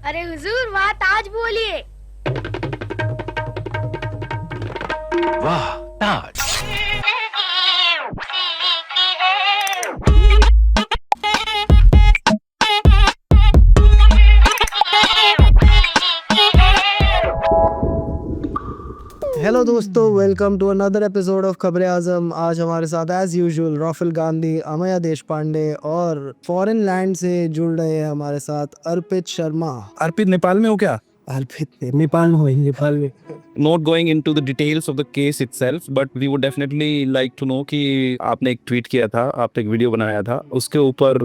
अरे हुजूर वाह ताज बोलिए। वाह ताज। हेलो दोस्तों, welcome to another episode of खबरें आजम। आज हमारे साथ as usual Rafael Gandhi, Amaya Deshpande और फॉरेन लैंड से जुड़ रहे हैं हमारे साथ अर्पित शर्मा। अर्पित नेपाल में हो क्या? अर्पित नेपाल में हुई, नेपाल में। Not going into the details of the case itself, but we would definitely like to know कि आपने एक ट्वीट किया था, आपने एक वीडियो बनाया था, उसके ऊपर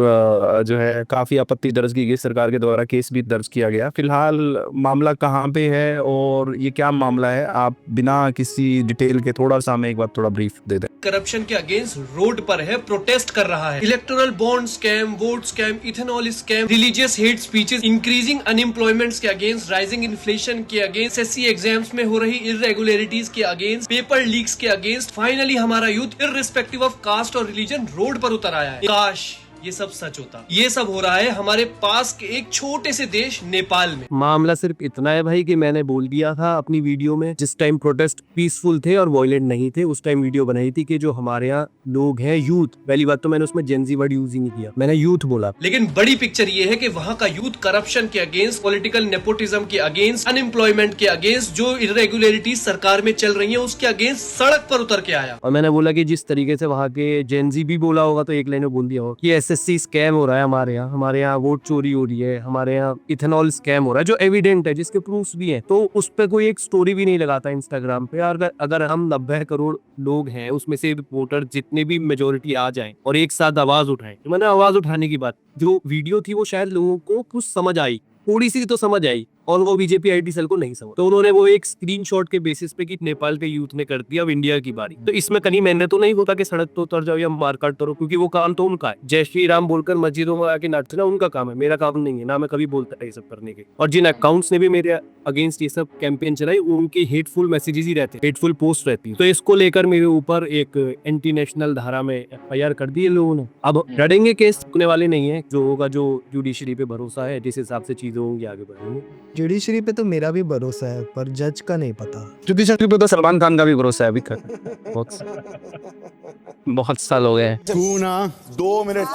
जो है काफी आपत्ति दर्ज की गई, सरकार के द्वारा केस भी दर्ज किया गया। फिलहाल मामला कहाँ पे है और ये क्या मामला है, आप बिना किसी डिटेल के थोड़ा सा हमें एक बार थोड़ा ब्रीफ दे दें। करप्शन के अगेंस्ट रोड पर है, प्रोटेस्ट कर रहा है। Electoral bond scam, vote scam, ethanol scam, religious hate speeches, increasing unemployment के अगेंस्ट, राइजिंग इन्फ्लेशन के अगेंस्ट, एसएससी एग्जाम्स में हो रही इरेगुलरिटीज के अगेंस्ट, पेपर लीक्स के अगेंस्ट। फाइनली हमारा यूथ इररिस्पेक्टिव ऑफ कास्ट और रिलीजन रोड पर उतर आया है। काश ये सब सच होता। ये सब हो रहा है हमारे पास के एक छोटे से देश नेपाल में। मामला सिर्फ इतना है भाई कि मैंने बोल दिया था अपनी वीडियो में, जिस टाइम प्रोटेस्ट पीसफुल थे और वायलेंट नहीं थे, उस टाइम वीडियो बनाई थी कि जो हमारे यहाँ लोग हैं यूथ, पहली बात तो मैंने उसमें जेनजी वर्ड यूज ही नहीं किया, मैंने यूथ बोला। लेकिन बड़ी पिक्चर ये है कि वहाँ का यूथ करप्शन के अगेंस्ट, पॉलिटिकल नेपोटिज्म के अगेंस्ट, अनएम्प्लॉयमेंट के अगेंस्ट, जो इरेगुलरिटीज सरकार में चल रही है उसके अगेंस्ट सड़क पर उतर के आया। और मैंने बोला कि जिस तरीके से वहाँ के जेनजी भी बोला होगा तो एक लाइन में बोल दिया होगा कि एसएससी स्कैम हो रहा है हमारे यहाँ वोट चोरी हो रही है, हमारे यहाँ इथेनॉल स्कैम हो रहा है, जो एविडेंट है, जिसके प्रूफ्स भी हैं। तो उस पर कोई एक स्टोरी भी नहीं लगाता इंस्टाग्राम पे। अगर हम 90 करोड़ लोग हैं, उसमें से वोटर जितने भी मेजोरिटी आ जाएं और एक साथ आवाज उठाएं, तो मैंने आवाज उठाने की बात, जो वीडियो थी वो शायद लोगों को कुछ समझ आई, थोड़ी सी तो समझ आई, और वो बीजेपी आईटी सेल को नहीं समझ। तो उन्होंने वो एक स्क्रीनशॉट के बेसिस पे कि नेपाल के यूथ ने कर दिया, अब इंडिया की बारी। तो इसमें कहीं मैंने तो नहीं होता कि सड़क तो उतर जाओ या मारकाट करो, क्योंकि वो काम तो उनका है। जय श्री राम बोलकर मस्जिदों में आके नाचना उनका काम है, मेरा काम नहीं है, ना मैं कभी बोलता है ये सब करने के। और जिन अकाउंट्स ने भी मेरे अगेंस्ट ये सब कैंपेन चलाई, उनकी हेटफुल मैसेजेस ही रहते, हेटफुल पोस्ट रहती है। तो इसको लेकर मेरे ऊपर एक एंटी नेशनल धारा में एफआईआर कर दी है लोगों ने। अब लड़ेंगे, केस रुकने वाले नहीं है, जो होगा, जो जुडिशरी पे भरोसा है, जिस हिसाब से चीजें होंगी आगे बढ़ेंगे। जुडिशरी पे तो मेरा भी भरोसा है, पर जज का नहीं पता। जुडिशरी पे तो सलमान खान का भी भरोसा है अभी तक। बहुत साल हो गए। तू ना 2 मिनट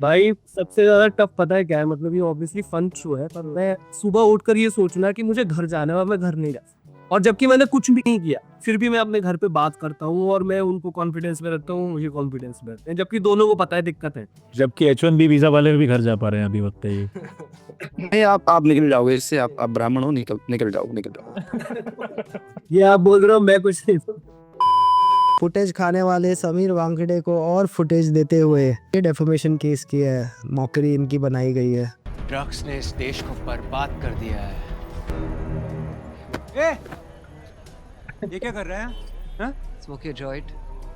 भाई सबसे ज्यादा टफ पता है क्या है, मतलब ये ऑब्वियसली फन शो है, पर मैं सुबह उठकर ये सोचना कि मुझे घर जाना है और मैं घर नहीं जा, और जबकि मैंने कुछ भी नहीं किया, फिर भी मैं अपने घर पे बात करता हूँ और मैं उनको कॉन्फिडेंस में रखता हूँ, मुझे कॉन्फिडेंस में रखते हैं, जबकि दोनों को पता है दिक्कत है। जबकि H1B वीजा वाले भी घर जा पा रहे हैं अभी वक्त है ये। नहीं, आप निकल जाओगे इससे, आप ब्राह्मण हो, निकल जाओ। ये आप बोल रहे हो, मैं कुछ नहीं। फुटेज खाने वाले समीर वांगड़े को और फुटेज देते हुए ये डेफेमेशन केस किया है, मौकरी इनकी बनाई गई है। ड्रग्स ने इस देश को बर्बाद कर दिया है। ये क्या कर रहा है? हाँ? Smoke your joint.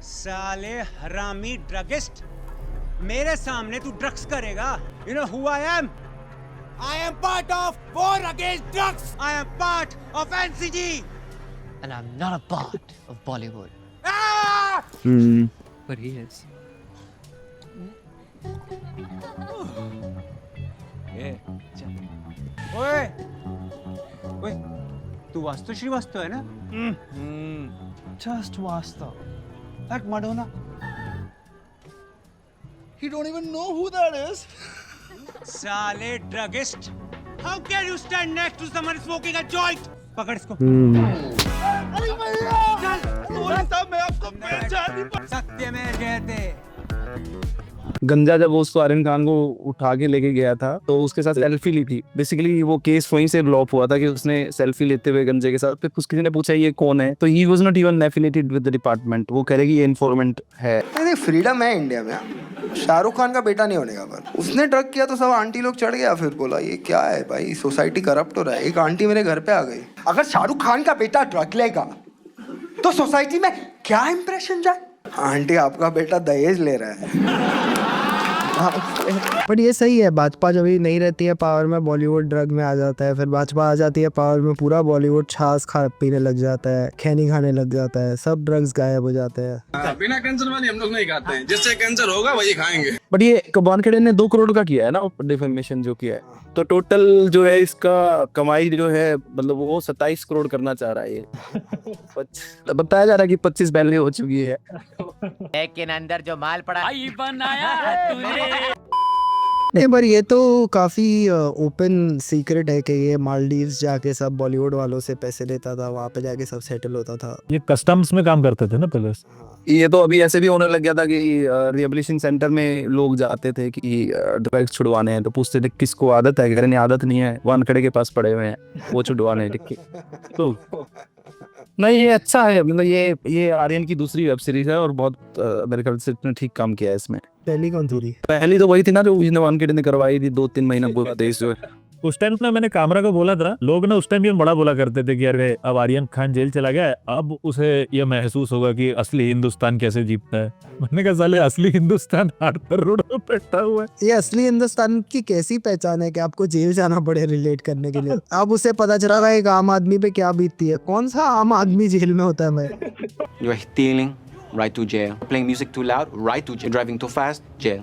साले हरामी ड्रगिस्ट, मेरे सामने तू ड्रग्स करेगा? You know who I am? I am part of war against drugs. I am part of NCG. And I'm not a part of Bollywood. Ah! But he is. ओए, ओए, तू वास्तु श्रीवास्तव है ना? Just Wasta. That Madonna. He don't even know who that is. साले druggist, how can you stand next to someone smoking a joint? पकड़ इसको। मैं आपको पहचान नहीं पा। सत्य में जयते। गंजा जब उसको आर्यन खान को उठा के लेके गया था, तो उसके साथ सेल्फी ली थी। बेसिकली वो केस वहीं से ब्लॉप हुआ था कि उसने सेल्फी लेते हुए गंजे के साथ। फिर किसी ने पूछा ये कौन है, तो he was not even affiliated with the department. वो कह रहे कि ये इन्फॉर्मेंट है। नहीं, फ्रीडम है इंडिया में। शाहरुख खान का बेटा नहीं होने का, पर उसने ड्रग किया तो सब आंटी लोग चढ़ गया। फिर बोला ये क्या है भाई, सोसाइटी करप्ट हो रहा है। एक आंटी मेरे घर पे आ गई, अगर शाहरुख खान का बेटा ड्रग लेगा तो सोसाइटी में क्या इंप्रेशन जाए? आंटी, आपका बेटा दहेज ले रहा है। बट ये सही है, भाजपा जब भी नहीं रहती है पावर में बॉलीवुड ड्रग में आ जाता है, फिर भाजपा आ जाती है पावर में पूरा बॉलीवुड छाछ खा पीने लग जाता है, खैनी खाने लग जाता है, सब ड्रग्स गायब हो जाते हैं। बिना कैंसर वाली हम लोग नहीं खाते हैं, जिससे कैंसर होगा वही खाएंगे। बट ये वानखेड़े ने 2 करोड़ का किया है ना डिफेमेशन जो किया है, तो टोटल जो है इसका कमाई जो है मतलब वो 27 करोड़ करना चाह रहा है ये। बताया जा रहा है कि 25 पहले हो चुकी है। लेकिन अंदर जो माल पड़ा नहीं पर ये तो काफी ओपन सीक्रेट है कि ये मालदीव्स जाके सब बॉलीवुड वालों से पैसे लेता था, वहाँ पे जाके सब सेटल होता था। ये कस्टम्स में काम करते थे ना पहले। ये तो अभी ऐसे भी होने लग गया था कि रिहेबिलिटेशन सेंटर में लोग जाते थे कि ड्रग्स छुड़वाने हैं, तो पूछते थे किसको आदत है, कहने आदत नहीं है, वानखेड़े के पास पड़े हुए हैं, वो छुड़वाने लिख के। तो नहीं ये अच्छा है, मतलब ये आर्यन की दूसरी वेब सीरीज है और बहुत मेरे ख्याल से इतने ठीक काम किया है इसमें। पहली कौन थी? पहली तो वही थी ना जो वानखेड़े ने करवाई थी 2-3 महीना पूरा देश जो है। उस टाइम ना मैंने कामरा को बोला था, लोग ना उस टाइम ये बड़ा बोला करते थे कि अरे अब आर्यन खान जेल चला गया है, अब उसे ये महसूस होगा कि असली हिंदुस्तान कैसे जीतता है। मैंने कहा साले असली हिंदुस्तान हाथ पर रोड पे बैठा हुआ है। ये असली हिंदुस्तान की कैसी पहचान है कि आपको जेल जाना पड़े रिलेट करने के लिए? अब उसे पता चला था एक आम आदमी पे क्या बीतती है। कौन सा आम आदमी जेल में होता है? मैं You are stealing, right to jail. Playing music too loud, right to jail. Driving too fast, jail.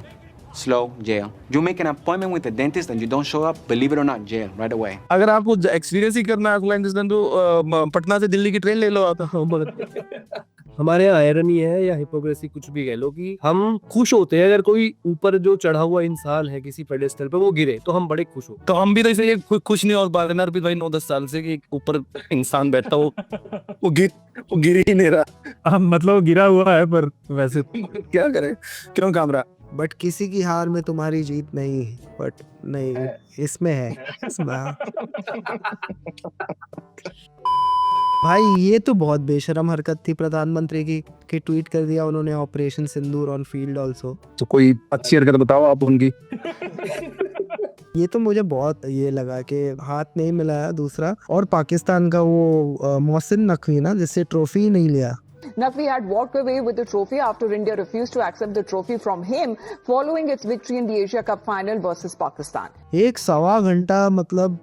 Slow, jail. You make an appointment with the dentist and you don't show up, believe it or not, jail right away. अगर आपको experience ही करना है तो पटना से दिल्ली की train ले लो आप। हमारे यहाँ आयरनी है या हिपोक्रेसी कुछ भी कह लो कि हम खुश होते हैं अगर कोई ऊपर जो चढ़ा हुआ इंसान है किसी पेडेस्टल पे वो गिरे तो हम बड़े खुश होते हैं। तो हम भी तो इसलिए खुश नहीं हो पा रहे ना अर्पित भाई 9-10 साल से कि ऊपर इंसान बैठा हो वो गिर ही नहीं रहा। हम मतलब गिरा हुआ है पर वैसे क्या करे, क्यों कामरा? बट किसी की हार में तुम्हारी जीत नहीं, बट नहीं इसमें है, इसमें। भाई ये तो बहुत बेशरम हरकत थी प्रधानमंत्री की कि ट्वीट कर दिया उन्होंने operation Sindoor on field also. तो कोई अच्छी हरकत बताओ आप उनकी। ये तो मुझे बहुत ये लगा कि हाथ नहीं मिलाया दूसरा। और पाकिस्तान का वो मोहसिन नकवी ना जिससे ट्रॉफी ही नहीं लिया। Naqvi had walked away with the trophy after India refused to accept the trophy from him following its victory in the Asia Cup final versus Pakistan. 1.25 घंटा मतलब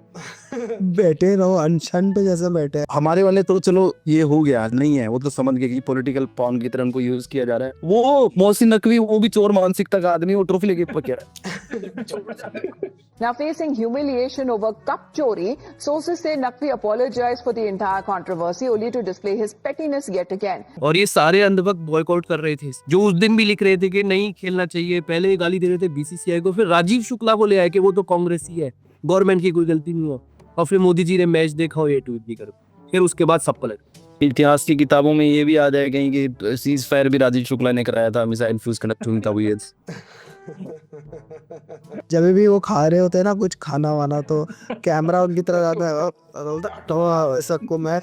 बैठे रहो अनशन पे जैसे बैठे। हमारे वाले तो चलो ये हो गया नहीं है, वो तो समझ गए कि पॉलिटिकल पॉन की तरह उनको यूज किया जा रहा है। वो मोहसिन नकवी वो भी चोर मानसिकता का आदमी, वो ट्रॉफी लेके पकड़ा है। Now facing humiliation over cup chori, sources say Naqvi apologized for the entire controversy only to display his pettiness yet again. और ये सारे अंधभक्त बॉयकॉट कर रहे थे, जो उस दिन भी लिख रहे थे कि नहीं खेलना चाहिए, पहले गाली दे रहे थे बीसीसीआई को, फिर राजीव शुक्ला को ले आए कि वो तो कांग्रेसी है, गवर्नमेंट की कोई गलती नहीं हो, और फिर मोदी जी ने मैच देखा और ये ट्वीट भी कर, फिर उसके बाद सब पलट। इतिहास की किताबों में ये भी आ जाए कहीं कि सीज फायर भी राजीव शुक्ला ने कराया था, मिसाइल फ्यूज कनेक्ट हुई था। वो जब भी वो खा रहे होते हैं ना कुछ खाना वाना तो कैमरा उनकी तरफ आता है तो सबको मैं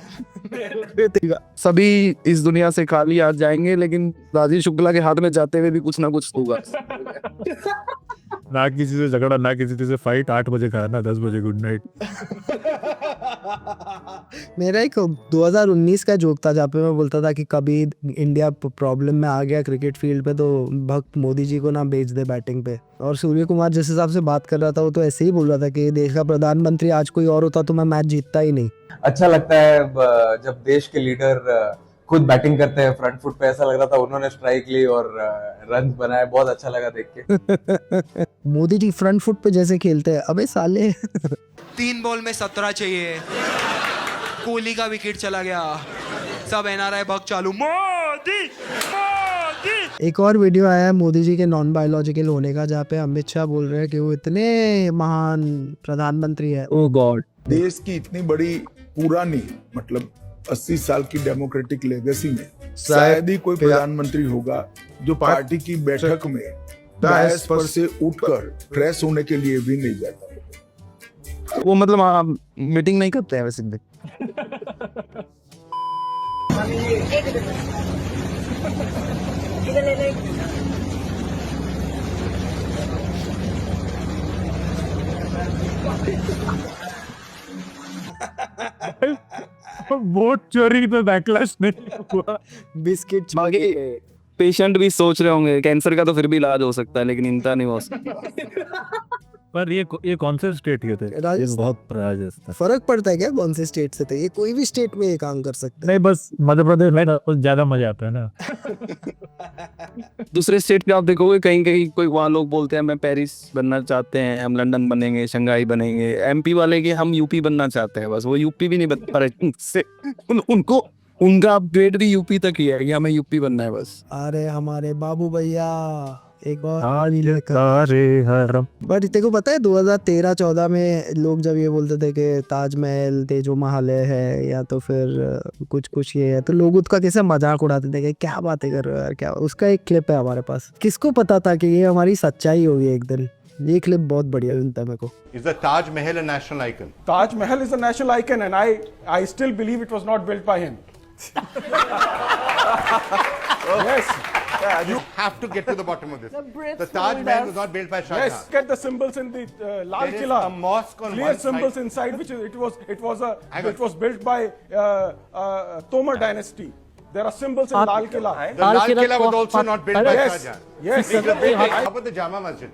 सभी इस दुनिया से खाली आ जाएंगे, लेकिन राजीव शुक्ला के हाथ में जाते हुए भी कुछ ना कुछ होगा। ना किसी से झगड़ा ना किसी से फाइट, 8 बजे खाना 10 बजे गुड नाइट। मेरा एक 2019 का जोक था जहाँ पे मैं बोलता था कि कभी इंडिया प्रॉब्लम में आ गया क्रिकेट फील्ड पे तो भक्त मोदी जी को ना भेज दे बैटिंग पे। और सूर्य कुमार जिस हिसाब से बात कर रहा था वो तो ऐसे ही बोल रहा था कि देश का प्रधानमंत्री आज कोई और होता तो मैं मैच जीतता ही नहीं। अच्छा लगता है जब देश के लीडर खुद बैटिंग करते हैं फ्रंट फुट पे। ऐसा लग रहा था उन्होंने स्ट्राइक ली और रन बनाए, बहुत अच्छा लगा देख के। मोदी जी फ्रंट फुट पे जैसे खेलते हैं। अबे साले 3 बॉल में 17 चाहिए, कोहली का विकेट चला गया, सब एनआरआई बग चालू, मोदी मोदी। एक और वीडियो आया है मोदी जी के नॉन बायोलॉजिकल होने का जहाँ पे अमित शाह बोल रहे हैं कि वो इतने महान प्रधानमंत्री है। ओह गॉड, देश की इतनी बड़ी पुरानी मतलब 80 साल की डेमोक्रेटिक लेगेसी में शायद ही कोई प्रधानमंत्री होगा जो पार्टी की बैठक में बहस पर से उठकर फ्रेश होने के लिए भी नहीं जाता। वो मतलब मीटिंग नहीं करते हैं वैसे भी। वोट चोरी पे बैकलैश नहीं हुआ। बिस्किट बाकी पेशेंट भी सोच रहे होंगे कैंसर का तो फिर भी इलाज हो सकता है, लेकिन इनका नहीं हो सकता। पर ये कौन से स्टेट के थे? राजस्थान। बहुत राजस्थान। फर्क पड़ता है क्या कौन से स्टेट से थे? ये कोई भी स्टेट में ये काम कर सकते हैं। नहीं, बस मध्य प्रदेश में ना ज्यादा मजा आता है ना। दूसरे स्टेट के आप देखोगे कहीं कहीं कोई वहाँ लोग बोलते हैं मैं पेरिस बनना चाहते हैं, हम लंदन बनेंगे, शंघाई बनेंगे। एमपी वाले के हम यूपी बनना चाहते हैं, बस वो यूपी भी नहीं बन पा रहे से उनको उनका अपग्रेड भी यूपी तक ही है कि हमें यूपी बनना है बस। अरे हमारे बाबू भैया एक और बट तेको पता है 2013-14 में लोग जब ये बोलते थे कि ताजमहल तेजो महल है या तो फिर कुछ ये है, तो लोग उसका कैसे मजाक उड़ाते थे कि क्या बातें कर रहे हो यार, क्या। उसका एक क्लिप है हमारे पास। किसको पता था कि ये हमारी सच्चाई होगी एक दिन। ये क्लिप बहुत बढ़िया लगता है मेरे को। Is the Taj Mahal a national icon? Taj Mahal is a national icon and I still believe it was not built by him. Yes. You have to get to the bottom of this. The Taj Mahal was not built by Shah Jahan. Yes, get the symbols in the Lal There is Killa. a mosque on Clear one symbols side. inside, which it was built by Tomar dynasty. There are symbols in Lal Killa. The Lal Killa was also not built by Shah Jahan. Yes. How about the Jama Masjid?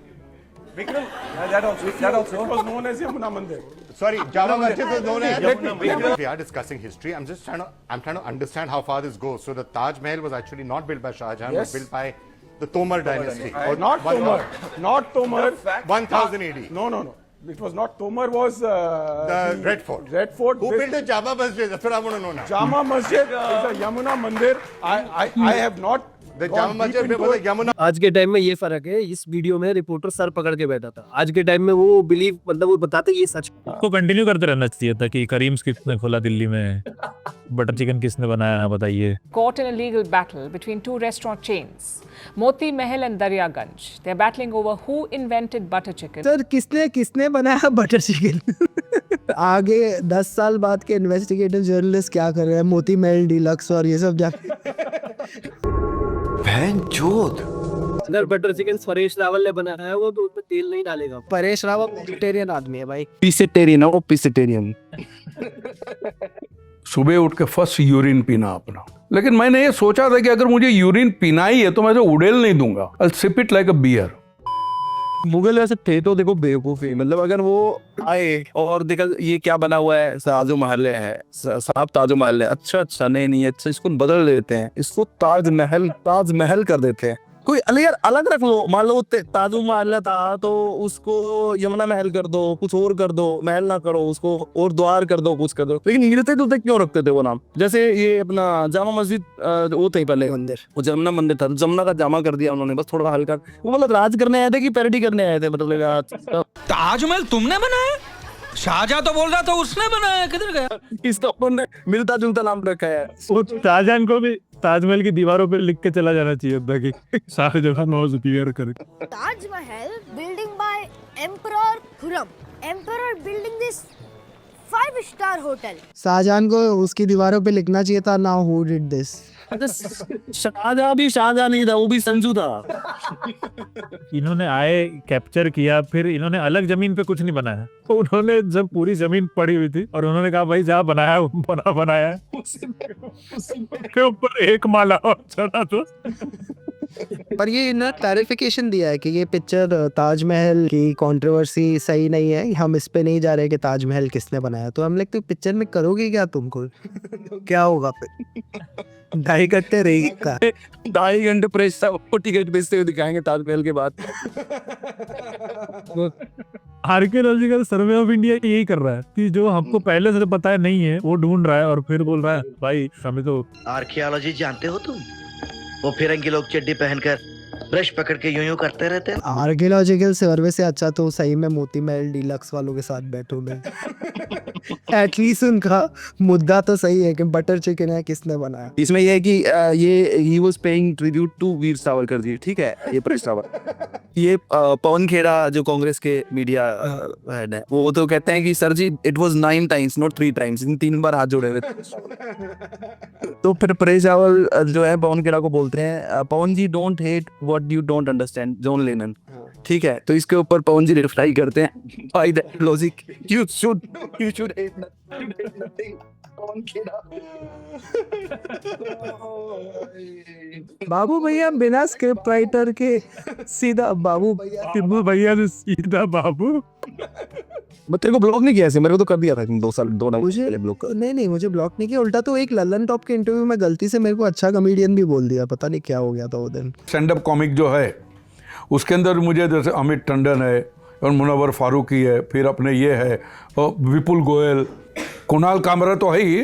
Vikram, that also. It was known as Yamuna Mandir. Sorry, Jama Masjid was known as Yamuna Mandir. We are discussing history. I'm trying to understand how far this goes. So the Taj Mahal was actually not built by Shah Jahan. It was built by the Tomar dynasty. Not Tomar. Not Tomar. 1000 AD. No. It was not Tomar. Was the Red Fort. Red Fort. Who built the Jama Masjid? That's what I want to know now. Jama Masjid is a Yamuna Mandir. I have not. The Jama Masjid was a Yamuna. आज के time में ये फर्क है, इस video में reporter sir पकड़ के बैठा था। आज के टाइम में वो बिलीव मतलब वो बताते ये सच। आपको कंटिन्यू करते रहना चाहिए था कि करीम्स किसने खोला दिल्ली में, बटर चिकन किसने बनाया बताइए। Caught in a legal battle between two restaurant chains, Moti Mahal and Daryaganj. They're battling over who invented butter chicken. Sir किसने बनाया बटर चिकन? आगे 10 साल बाद के इन्वेस्टिगेटिव जर्नलिस्ट क्या कर रहे हैं? मोती महल डीलक्स और ये सब जाके अगर बटर चिकन परेश रावल ने बनाया है वो तो उसमें तेल नहीं डालेगा। परेश रावल वेजिटेरियन आदमी है भाई। पीसेटेरियन हो, पीसेटेरियन। सुबह उठ के फर्स्ट यूरिन पीना अपना, लेकिन मैंने ये सोचा था कि अगर मुझे यूरिन पीना ही है तो मैं तो उड़ेल नहीं दूंगा। I'll sip it like a beer. Mughal वैसे थे तो देखो बेवकूफी, मतलब अगर वो आए और देखा ये क्या बना हुआ है, ताजो महल है साहब, ताजो महल है, अच्छा नहीं अच्छा इसको बदल देते हैं, इसको ताजमहल कर देते हैं। कोई अलग रख लो, मान लो ताजो महल था तो उसको यमुना महल कर दो, कुछ और कर दो, महल ना करो उसको, और द्वार कर दो, कुछ कर दो। लेकिन हिलते जुलते क्यों रखते थे वो नाम? जैसे ये अपना जामा मस्जिद वो थे पहले मंदिर, वो जमुना मंदिर था, जमुना का जामा कर दिया उन्होंने, बस थोड़ा हल्का। वो मतलब राज करने आए थे कि पैरोडी करने आए थे? मतलब ताजमहल तुमने बनाया? शाहजहां तो बोल रहा था उसने बनाया, किधर गया? इसका अपन ने मिलता जुलता नाम रखा है। वो शाहजहां को भी ताजमहल की दीवारों पे लिख के चला जाना चाहिए था कि शाहजहां नो सुपीरियर कर। Taj Mahal building by emperor Khurram, emperor building this 5-star hotel. Shahjahan को उसकी दीवारों पे लिखना चाहिए था now who did this. Shahjahan भी शाहजहां नहीं था, वो भी संजू था। इन्होंने आए, कैप्चर किया, फिर इन्होंने अलग जमीन पे कुछ नहीं बनाया। तो उन्होंने जब पूरी जमीन पड़ी हुई थी और उन्होंने कहा भाई जहाँ बनाया बनाया उसके ऊपर एक माला और चढ़ा तो। पर ये ना क्लैरिफिकेशन दिया है कि ये पिक्चर ताजमहल की कंट्रोवर्सी सही नहीं है, हम इस पे नहीं जा रहे कि ताजमहल किसने बनाया। तो हम लोग तो पिक्चर में करोगे क्या तुमको? क्या होगा फिर? 2.5 घंटे रहेगा, 2.5 घंटे प्रेस को टिकट बेचते हुए दिखाएंगे ताजमहल के बाद। आर्कियोलॉजिकल सर्वे ऑफ इंडिया यही कर रहा है कि जो हमको पहले से पता है नहीं है वो ढूंढ रहा है और फिर बोल रहा है भाई हमें तो। आर्कियोलॉजी जानते हो तुम? वो फिरंगी लोग चड्डी पहनकर ब्रश पकड़ के यूं करते रहते हैं। आर्कियोलॉजिकल सर्वे से अच्छा तो सही में मोती महल डीलक्स वालों के साथ बैठो मैं। एटलीस्ट उनका मुद्दा तो सही है कि बटर चिकन है किसने बनाया। इसमें ये है कि ये he was paying tribute to Veer Savarkar ji, ठीक है, ये परेश रावल। ये पवन खेड़ा जो कांग्रेस के मीडिया हेड है, वो तो कहते हैं कि सर जी it was 9 times not 3 times, इन 3 बार हाथ जोड़े हुए थे। तो फिर परेश रावल जो है पवन खेड़ा को बोलते हैं Pawan ji don't hate what you don't understand, John Lennon, ठीक है। तो इसके ऊपर पवन जी रिप्लाई करते हैं by that logic you should hate nothing बाबू भैया बिना स्क्रिप्ट राइटर के सीधा बाबू भैया ने सीधा बाबू। मैं तेरे को ब्लॉक नहीं किया ऐसे, मेरे को तो कर दिया था 2 साल 2 मुझे ब्लॉक। नहीं मुझे ब्लॉक नहीं किया, उल्टा तो एक ललन टॉप के इंटरव्यू में गलती से मेरे को अच्छा कॉमेडियन भी बोल दिया, पता नहीं क्या हो गया था वो दिन। स्टैंड अप कॉमिक जो है उसके अंदर मुझे जैसे अमित टंडन है और मुनव्वर फारूकी है, फिर अपने ये है और विपुल गोयल, कुणाल कामरा तो है ही।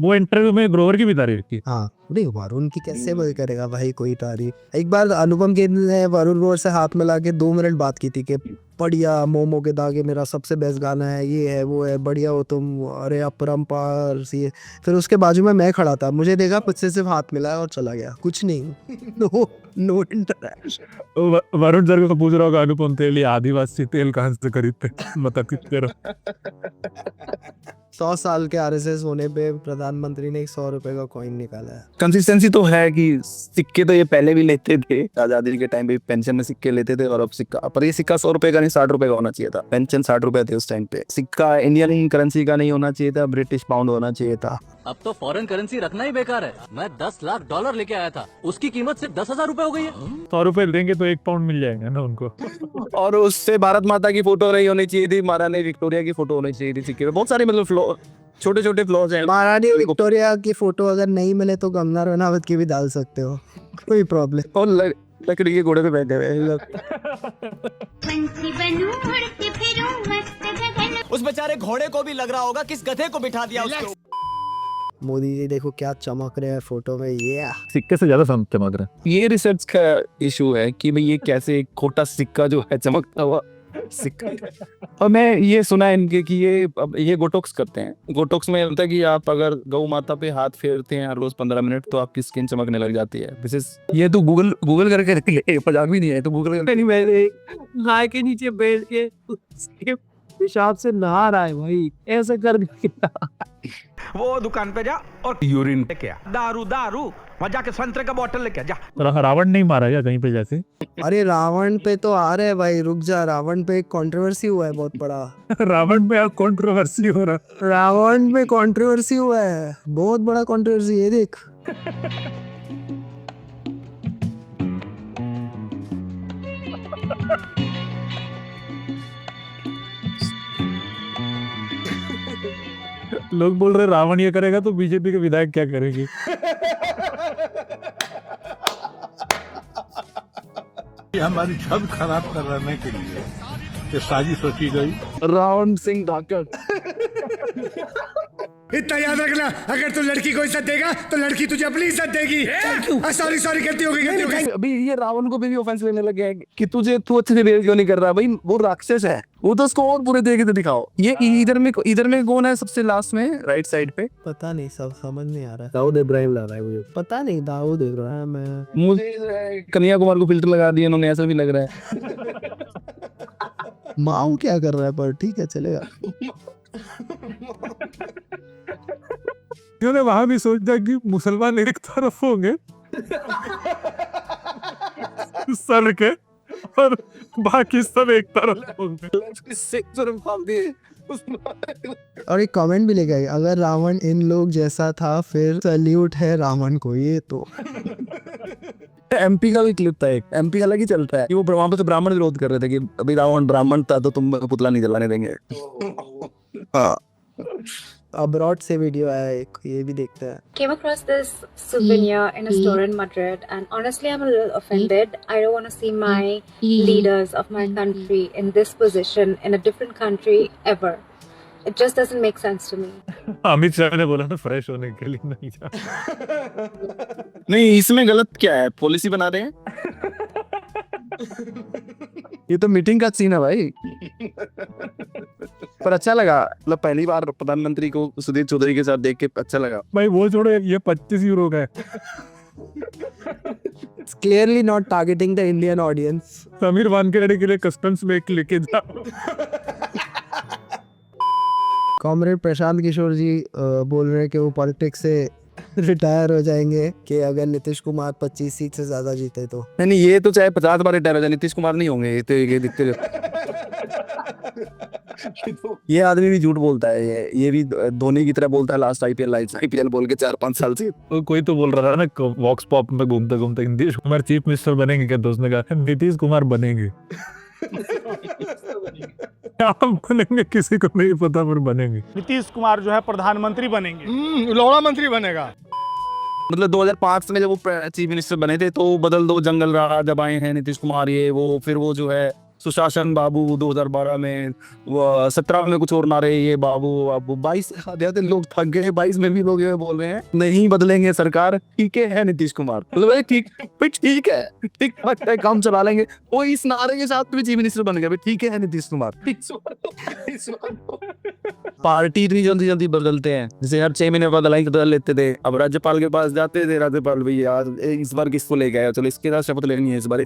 वो इंटरव्यू में ग्रोवर की भी तारीफ की। हाँ नहीं, वरुण की कैसे वो करेगा भाई कोई तारीफ। एक बार अनुपम खेर ने वरुण ग्रोवर से हाथ मिला के 2 मिनट बात की थी कि बढ़िया मोमो के दागे मेरा सबसे बेस्ट गाना है, ये है वो है, बढ़िया हो तुम, अरे अपरंपार सी। फिर उसके बाजू में मैं खड़ा था, मुझे देखा मुझसे सिर्फ हाथ मिलाया और चला गया, कुछ नहीं। No interaction. वरुण सर को पूछ रहा होगा अनुपम तेल या आदिवासी तेल कहाँ से खरीदते, बता कितने 100 साल के आरएसएस होने पे प्रधानमंत्री ने 100 रुपए का कॉइन निकाला है। कंसिस्टेंसी तो है कि सिक्के तो ये पहले भी लेते थे, आजादी के टाइम पे पेंशन में सिक्के लेते थे, और अब सिक्का, पर ये सिक्का 100 रुपए का नहीं 60 रुपए का होना चाहिए था। पेंशन 60 रुपए थे उस टाइम पे। सिक्का इंडियन करेंसी का नहीं होना चाहिए था, ब्रिटिश पाउंड होना चाहिए था। अब तो फॉरेन करेंसी रखना ही बेकार है। मैं 10 लाख डॉलर लेके आया था, उसकी कीमत सिर्फ 10,000 रुपए हो गई है। 100 रुपए देंगे तो 1 पाउंड मिल जाएगा ना उनको। और उससे भारत माता की फोटो नहीं होनी चाहिए थी, महारानी विक्टोरिया की फोटो होनी चाहिए थी सिक्के में। बहुत सारे मतलब छोटे छोटे फ्लॉज हैं। महारानी विक्टोरिया की फोटो अगर नहीं मिले तो कंगना रनावत की भी डाल सकते हो, कोई प्रॉब्लम। और लकड़ी के घोड़े पे बैठे हुए हैं। उस बेचारे घोड़े को भी लग रहा होगा किस गधे को बिठा दिया उसके। मोदी जी देखो क्या चमक रहे हैं फोटो में, ये सिक्के से ज्यादा चमक रहा है। ये रिसर्च का इशू है कि भाई ये कैसे एक खोटा सिक्का जो है चमकता हुआ सिक्का। और मैं ये सुना है इनके कि ये गोटॉक्स करते हैं। गोटॉक्स में होता है कि आप अगर गौ माता पे हाथ फेरते हैं रोज 15 मिनट तो आपकी स्किन चमकने लग जाती है। ये तो गूगल करके पंजाब भी नहीं है तो गूगल नहीं, मैंने गाय के नीचे बैठ के पेशाब से नहा रहा है भाई, ऐसा कर दिया। वो दुकान पे जा और यूरिन लेके आ, दारू वहाँ जाके संतरे का बोतल लेके आ जा। रावण नहीं मारा क्या कहीं पे जैसे? अरे रावण पे तो आ रहे भाई, रुक जा। रावण पे एक कंट्रोवर्सी हुआ है बहुत बड़ा। रावण पे कंट्रोवर्सी हो रहा। रावण में कंट्रोवर्सी हुआ है, बहुत बड़ा कंट्रोवर्सी है, देख। लोग बोल रहे रावण ये करेगा तो बीजेपी के विधायक क्या करेंगे? हमारी छवि खराब करने के लिए ये साजिश सोची गई। रावण सिंह धाकड़। इतना याद रखना, अगर तू लड़की को इज्जत देगा तो लड़की तुझे अपनी इज्जत देगी। सॉरी गलती हो गई। अभी ये रावण को भी ऑफेंस लेने लगे हैं कि तू अच्छे से बिहेव क्यों नहीं कर रहा। भाई वो राक्षस है, वो तो उसको और पूरे तरीके से दिखाओ। ये इधर में कौन है सबसे लास्ट में राइट साइड पे? पता नहीं, सब समझ नहीं आ रहा है। दाऊद इब्राहिम लग रहा है मुझे, पता नहीं दाऊद इब्राहिम है। मुझे कन्या कुमार को फिल्टर लगा दिया इन्होंने, ऐसा भी लग रहा है। माऊ क्या कर रहा है, पर ठीक है चलेगा। इन्होंने वहां भी सोचा कि मुसलमान एक तरफ होंगे सर के और बाकी सब एक तरफ होंगे। और एक कमेंट भी लेके आई, अगर रावण इन लोग जैसा था फिर सैल्यूट है रावण को। ये तो एमपी का भी क्लिप था एक, एमपी का अलग ही चलता है कि वो वहां पे तो ब्राह्मण विरोध कर रहे थे कि अभी रावण ब्राह्मण था तो तुम पुतला नहीं जलाने देंगे। हाँ, अब्रॉड से वीडियो आया एक, ये भी देखते हैं। Came across this souvenir in a store in Madrid, and honestly, I'm a little offended. I don't want to see my leaders of my country in this position in a different country ever. It just doesn't make sense to me. Amit Shah ने बोला ना fresh होने के लिए नहीं जा। नहीं, इसमें गलत क्या है? पॉलिसी बना रहे हैं। ये तो मीटिंग का सीन है भाई। पर अच्छा लगा, मतलब पहली बार प्रधानमंत्री को सुधीर चौधरी के साथ देख के अच्छा लगा। भाई वो छोड़ो, ये 25 यूरो का है। It's clearly not targeting the Indian audience. Sameer Wankhede के लिए कस्टम्स में एक लेके जाओ। कॉमरेड प्रशांत किशोर जी बोल रहे हैं कि वो पॉलिटिक्स से रिटायर हो जाएंगे कि अगर नीतीश कुमार 25 सीट से ज्यादा जीते तो। नहीं, ये तो चाहे 50 बार रिटायर हो जाए, नीतीश कुमार नहीं होंगे। ये तो ये दिखते ये आदमी भी झूठ बोलता है, ये भी धोनी की तरह बोलता है लास्ट आईपीएल बोल के 4-5 साल से। कोई तो बोल रहा था ना वॉक्स पॉप में घूमते घूमते, नीतीश कुमार चीफ मिनिस्टर बनेंगे क्या? तो उसने कहा नीतीश कुमार बनेंगे। आप बनेंगे किसी को नहीं पता, पर बनेंगे। नीतीश कुमार जो है प्रधानमंत्री बनेंगे, लौड़ा मंत्री बनेगा। मतलब 2005 में जब वो चीफ मिनिस्टर बने थे तो बदल दो जंगल राज जब आए हैं नीतीश कुमार, ये वो फिर वो जो है सुशासन बाबू 2012 में, वो 17 में कुछ और नारे, ये बाबू 22 आधे लोग थक गए, 22 में भी लोग ये बोल रहे हैं नहीं बदलेंगे सरकार, ठीक है नीतीश कुमार। मतलब ठीक है, ठीक है काम चला लेंगे, वो इस नारे के साथ भी चीफ मिनिस्टर बन गए, ठीक है नीतीश कुमार। पार्टी इतनी जल्दी जल्दी बदलते हैं, जैसे हर 6 महीने बदल लेते थे। अब राज्यपाल के पास जाते थे, राज्यपाल भैया इस बार किसको लेके आया, चलो इसके साथ शपथ लेनी है इस बार।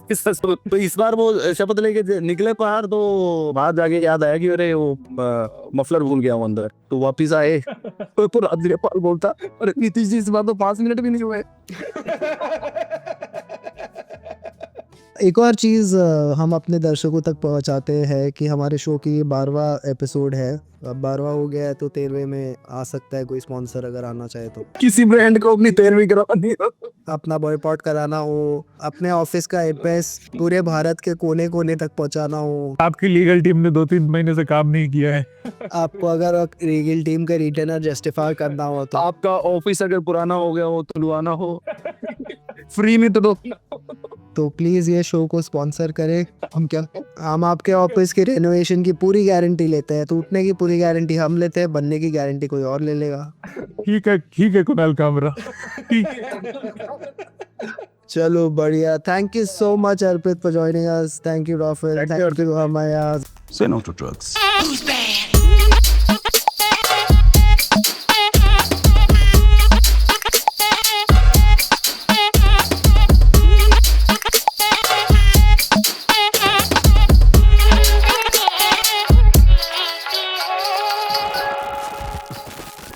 तो इस बार वो शपथ लेके निकले बाहर, तो बाहर जाके याद आया कि अरे वो मफलर भूल गया हूँ अंदर, तो वापिस आए तो राज्यपाल बोलता अरे नीतीश जी इस बार तो 5 मिनट भी नहीं हुए। एक और चीज़ हम अपने दर्शकों तक पहुंचाते हैं कि हमारे शो की 12वां एपिसोड है, अब 12वां हो गया है तो 13वें में आ सकता है कोई स्पॉन्सर अगर आना चाहे तो। किसी ब्रांड को अपनी 13वीं करवानी हो, अपना बॉयकॉट कराना हो, अपने ऑफिस का एड्रेस पूरे भारत के कोने कोने तक पहुंचाना हो। आपकी लीगल टीम ने 2-3 महीने से काम नहीं किया है। आपको अगर लीगल टीम का रिटर्नर जस्टिफाई करना हो तो, आपका ऑफिस अगर पुराना हो गया हो, तुलवाना हो फ्री में तो प्लीज ये शो को स्पॉन्सर करें। हम आपके ऑफिस की रेनोवेशन की पूरी गारंटी लेते हैं, टूटने की पूरी गारंटी हम लेते हैं, बनने की गारंटी कोई और ले लेगा। ठीक है कुणाल कामरा। चलो बढ़िया, thank you so much Arpit for joining us, thank you Rafael, thank you Amaya. Say no to drugs. Who's bad?